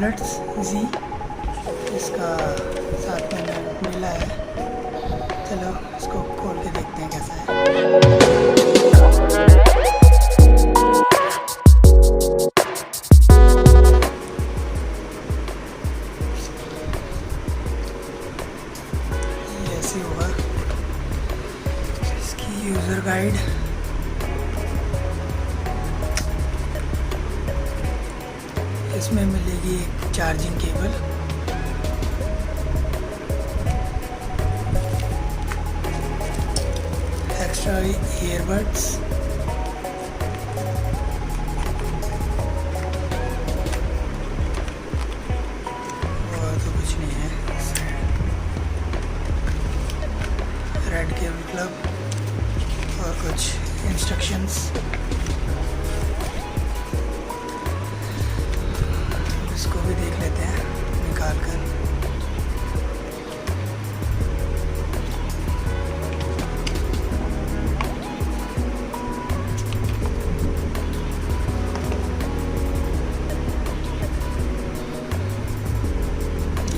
Bullets जी, इसका साथ में मिला है। चलो इसको खोल के देखते हैं कैसा है। ये ऐसे होगा इसकी यूज़र गाइड। इसमें मिलेगी एक चार्जिंग केबल, एक्स्ट्रा ईयरबड्स, और तो कुछ नहीं है। रेड केबल प्लग और कुछ इंस्ट्रक्शंस। इसको भी देख लेते हैं निकाल कर।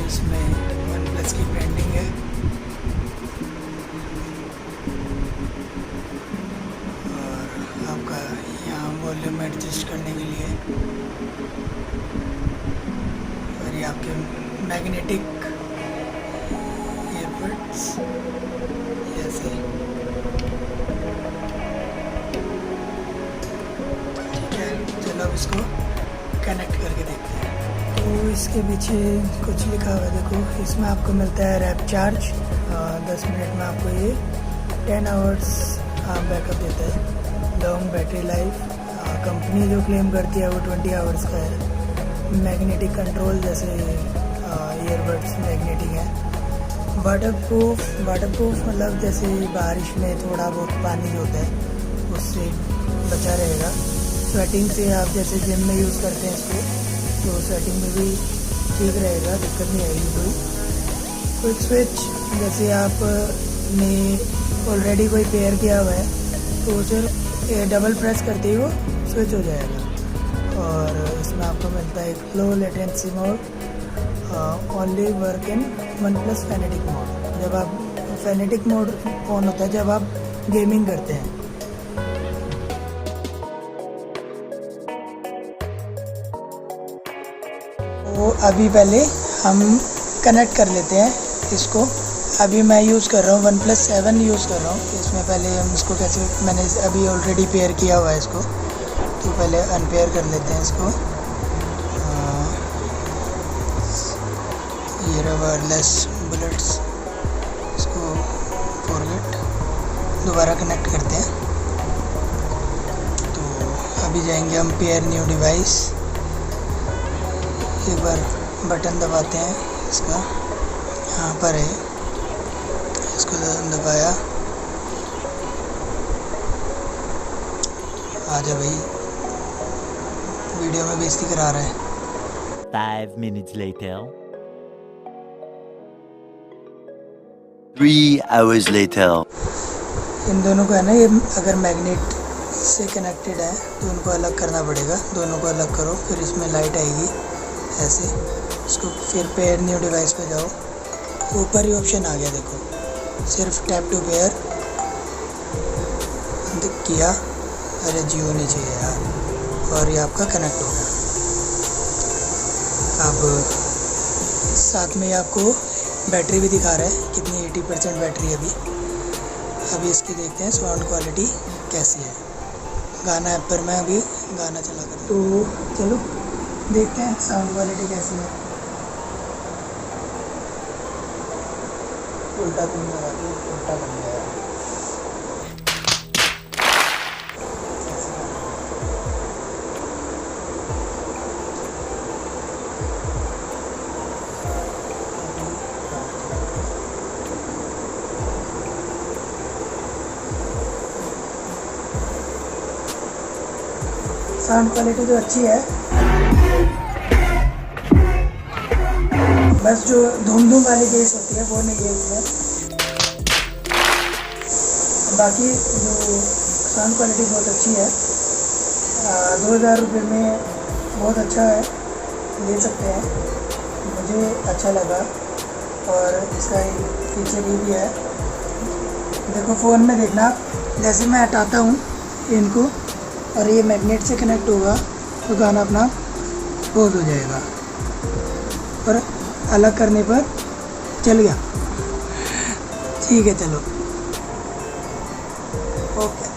इसमें OnePlus की ब्रांडिंग है और आपका यहाँ वॉल्यूम एडजस्ट करने के लिए, और ये आपके मैग्नेटिक ईयरबड्स ऐसे। ठीक है, चलो अब इसको कनेक्ट करके देखते हैं। तो इसके पीछे कुछ लिखा हुआ है, देखो इसमें आपको मिलता है रैप चार्ज। 10 मिनट में आपको ये 10 आवर्स बैकअप देता है। लॉन्ग बैटरी लाइफ, कंपनी जो क्लेम करती है वो 20 आवर्स का है। मैग्नेटिक कंट्रोल, जैसे ईयरबड्स मैग्नेटिक है। वाटरप्रूफ मतलब जैसे बारिश में थोड़ा बहुत पानी जो होता है उससे बचा रहेगा। स्वेटिंग से आप जैसे जिम में यूज़ करते हैं इसको, तो स्वेटिंग में भी ठीक रहेगा, दिक्कत नहीं आएगी कोई। क्विक स्विच, जैसे आपने ऑलरेडी कोई पेयर किया हुआ है तो सिर्फ डबल प्रेस करते ही वो स्विच हो जाएगा। और इसमें आपको मिलता है एक low latency mode, only work in OnePlus phonetic mode. जब आप फेनेटिक मोड ऑन होता है जब आप गेमिंग करते हैं। तो अभी पहले हम कनेक्ट कर लेते हैं इसको। अभी मैं यूज़ कर रहा हूँ OnePlus 7 यूज़ कर रहा हूँ। इसमें पहले हम इसको कैसे, मैंने अभी ऑलरेडी पेयर किया हुआ है इसको, तो पहले अनपेयर कर लेते हैं इसको। ये रहा वायरलेस बुलेट्स, इसको फॉरगेट, दोबारा कनेक्ट करते हैं। तो अभी जाएंगे हम पेयर न्यू डिवाइस। एक बार बटन दबाते हैं इसका, यहाँ पर है, इसको दबाया, आजा भाई, वीडियो में बेइज्जती करा रहा है। 5 minutes later. 3 hours later. इन दोनों को है ना, ये अगर मैग्नेट से कनेक्टेड है तो उनको अलग करना पड़ेगा। दोनों को अलग करो, फिर इसमें लाइट आएगी ऐसे। इसको फिर पेयर न्यू डिवाइस पे जाओ, ऊपर ही ऑप्शन आ गया देखो, सिर्फ टैप टू पेयर किया। अरे जियो नहीं चाहिए यार। और ये आपका कनेक्ट हो गया। अब साथ में आपको बैटरी भी दिखा रहा है कितनी, 80% बैटरी अभी इसकी देखते हैं साउंड क्वालिटी कैसी है। गाना ऐप पर मैं अभी गाना चला कर, तो चलो देखते हैं साउंड क्वालिटी कैसी है। उल्टा तुम लगा दो, उल्टा बन गया। साउंड क्वालिटी तो अच्छी है, बस जो धूम वाली बेस होती है वो नहीं है इसमें। बाकी जो साउंड क्वालिटी बहुत अच्छी है। 2000 रुपये में बहुत अच्छा है। ले सकते हैं, मुझे अच्छा लगा। और इसका एक फीचर ये भी है, देखो फ़ोन में देखना, जैसे मैं हटाता हूँ इनको और ये मैग्नेट से कनेक्ट होगा तो गाना अपना पॉज हो जाएगा और अलग करने पर चल गया। ठीक है, चलो ओके।